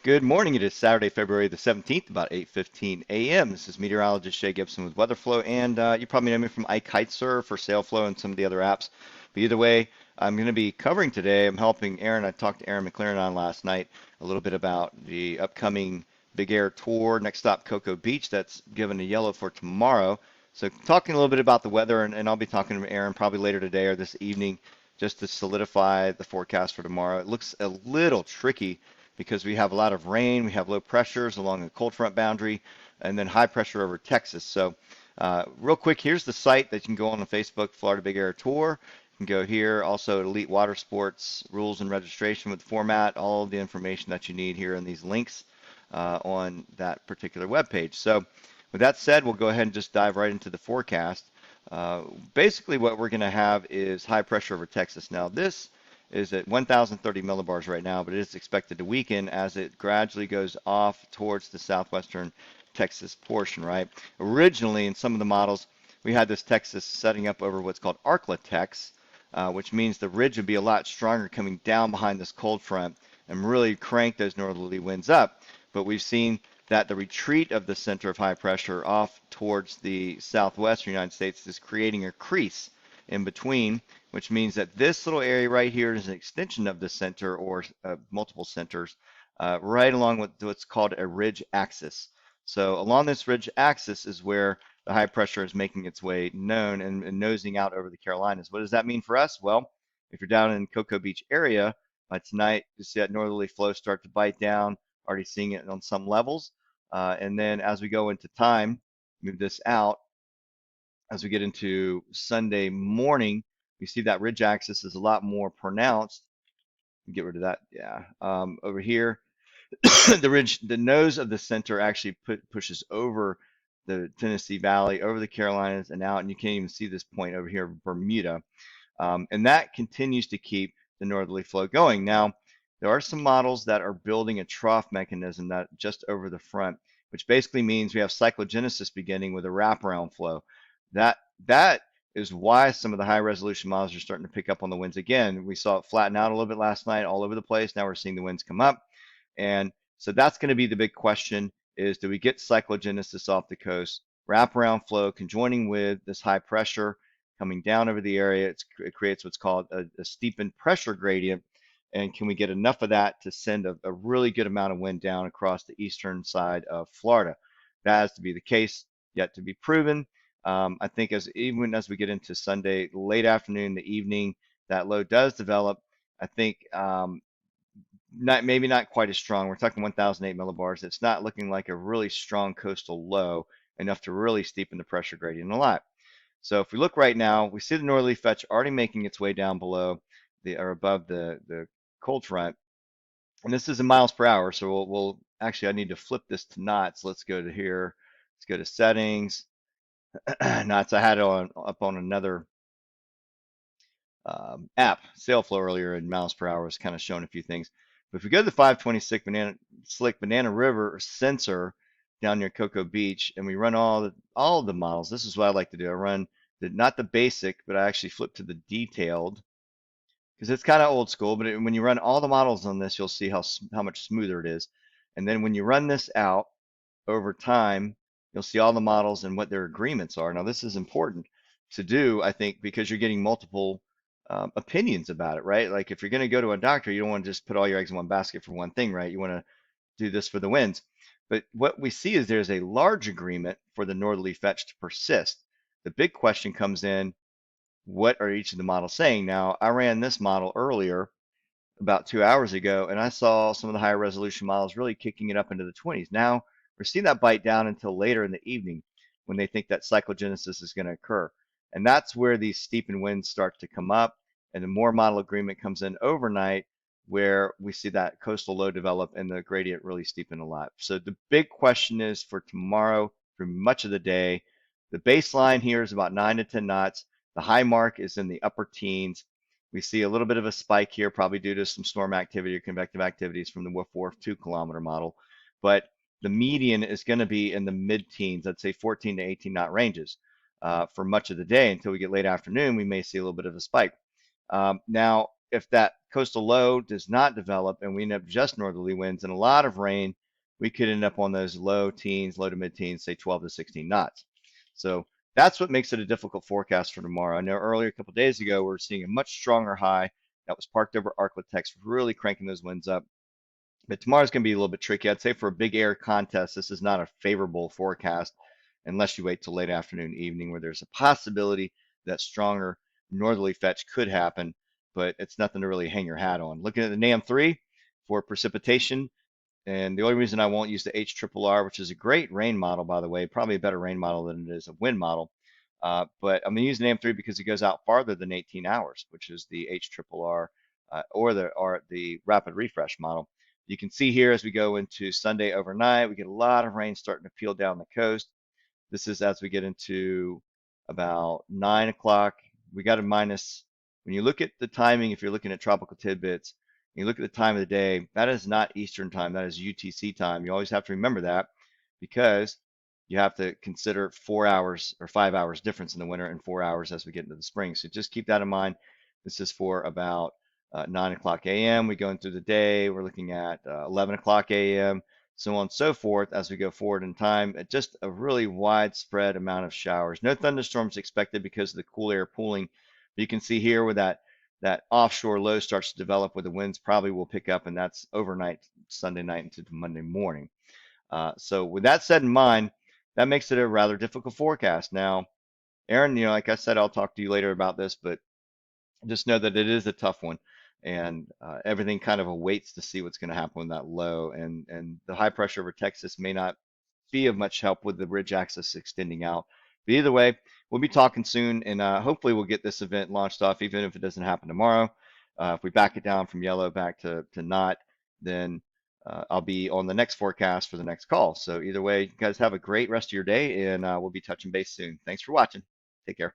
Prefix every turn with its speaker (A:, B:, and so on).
A: Good morning. It is Saturday, February the 17th, about 8:15 a.m. This is meteorologist Shay Gibson with WeatherFlow, and you probably know me from iKitesurf for SailFlow and some of the other apps. But either way, I'm going to be covering today. I'm helping Aaron. I talked to Aaron McLaren on last night a little bit about the upcoming Big Air Tour. Next stop, Cocoa Beach. That's given a yellow for tomorrow. So talking a little bit about the weather, and I'll be talking to Aaron probably later today or this evening just to solidify the forecast for tomorrow. It looks a little tricky because we have a lot of rain, we have low pressures along the cold front boundary, and then high pressure over Texas. So real quick, here's the site that you can go on Facebook, Florida Big Air Tour. You can go here, also Elite Water Sports rules and registration with format, all of the information that you need here in these links on that particular web page. So with that said, we'll go ahead and just dive right into the forecast. Basically, what we're going to have is high pressure over Texas. Now, this is at 1,030 millibars right now, but it is expected to weaken as it gradually goes off towards the southwestern Texas portion, right? Originally, in some of the models, we had this Texas setting up over what's called Arklatex, which means the ridge would be a lot stronger coming down behind this cold front and really crank those northerly winds up. But we've seen that the retreat of the center of high pressure off towards the southwestern United States is creating a crease in between, which means that this little area right here is an extension of the center or multiple centers right along with what's called a ridge axis. So along this ridge axis is where the high pressure is making its way known and nosing out over the Carolinas. What does that mean for us? Well, if you're down in Cocoa Beach area, tonight you see that northerly flow start to bite down, already seeing it on some levels. And then as we go into time, move this out, as we get into Sunday morning, we see that ridge axis is a lot more pronounced. Get rid of that. Yeah. Over here, the ridge, the nose of the center actually pushes over the Tennessee Valley, over the Carolinas, and out. And you can't even see this point over here, Bermuda. And that continues to keep the northerly flow going. Now, there are some models that are building a trough mechanism that just over the front, which basically means we have cyclogenesis beginning with a wraparound flow. That is why some of the high resolution models are starting to pick up on the winds again. We saw it flatten out a little bit last night all over the place. Now we're seeing the winds come up. And so that's going to be the big question is, do we get cyclogenesis off the coast, wraparound flow conjoining with this high pressure coming down over the area? It creates what's called a steepened pressure gradient. And can we get enough of that to send a really good amount of wind down across the eastern side of Florida? That has to be the case, yet to be proven. I think even as we get into Sunday, late afternoon, the evening, that low does develop. I think maybe not quite as strong. We're talking 1,008 millibars. It's not looking like a really strong coastal low enough to really steepen the pressure gradient a lot. So if we look right now, we see the northerly fetch already making its way down below or above the cold front, and this is in miles per hour. So we'll actually, I need to flip this to knots. Let's go to here. Let's go to settings. Knots. I had it up on another app, SailFlow, earlier, in miles per hour was kind of showing a few things. But if we go to the 526 Slick Banana River sensor down near Cocoa Beach, and we run all of the models, this is what I like to do. I run not the basic, but I actually flip to the detailed because it's kind of old school. But when you run all the models on this, you'll see how much smoother it is. And then when you run this out over time, you'll see all the models and what their agreements are. Now, this is important to do, I think, because you're getting multiple opinions about it, right? Like if you're going to go to a doctor, you don't want to just put all your eggs in one basket for one thing, right? You want to do this for the winds. But what we see is there's a large agreement for the northerly fetch to persist. The big question comes in, what are each of the models saying? Now, I ran this model earlier about 2 hours ago, and I saw some of the higher resolution models really kicking it up into the 20s. Now we're seeing that bite down until later in the evening when they think that cyclogenesis is going to occur. And that's where these steepened winds start to come up, and the more model agreement comes in overnight, where we see that coastal low develop and the gradient really steepen a lot. So the big question is for tomorrow through much of the day. The baseline here is about 9 to 10 knots. The high mark is in the upper teens. We see a little bit of a spike here, probably due to some storm activity or convective activities from the WFWRF 2-kilometer model. But the median is going to be in the mid-teens, I'd say 14 to 18 knot ranges for much of the day until we get late afternoon. We may see a little bit of a spike. Now, if that coastal low does not develop and we end up just northerly winds and a lot of rain, we could end up on those low teens, low to mid teens, say 12 to 16 knots. So that's what makes it a difficult forecast for tomorrow. I know earlier, a couple of days ago, we were seeing a much stronger high that was parked over Arklatex, really cranking those winds up. But tomorrow's going to be a little bit tricky. I'd say for a big air contest, this is not a favorable forecast unless you wait till late afternoon, evening, where there's a possibility that stronger northerly fetch could happen, but it's nothing to really hang your hat on. Looking at the NAM3 for precipitation, and the only reason I won't use the HRRR, which is a great rain model, by the way, probably a better rain model than it is a wind model. But I'm going to use NAM3 because it goes out farther than 18 hours, which is the HRRR or the rapid refresh model. You can see here as we go into Sunday overnight, we get a lot of rain starting to peel down the coast. This is as we get into about 9 o'clock. We got a minus. When you look at the timing, if you're looking at tropical tidbits, you look at the time of the day, that is not Eastern time, that is UTC time. You always have to remember that because you have to consider 4 hours or 5 hours difference in the winter and 4 hours as we get into the spring. So just keep that in mind. This is for about 9 o'clock a.m. We go into the day, we're looking at 11 o'clock a.m., so on and so forth as we go forward in time. Just a really widespread amount of showers. No thunderstorms expected because of the cool air pooling. But you can see here where that offshore low starts to develop, where the winds probably will pick up, and that's overnight, Sunday night into Monday morning. So with that said in mind, that makes it a rather difficult forecast. Now, Aaron, like I said, I'll talk to you later about this, but just know that it is a tough one, and everything kind of awaits to see what's going to happen with that low, and the high pressure over Texas may not be of much help with the ridge axis extending out. But either way, we'll be talking soon, and hopefully we'll get this event launched off, even if it doesn't happen tomorrow. If we back it down from yellow back to not, then I'll be on the next forecast for the next call. So either way, you guys have a great rest of your day, and we'll be touching base soon. Thanks for watching. Take care.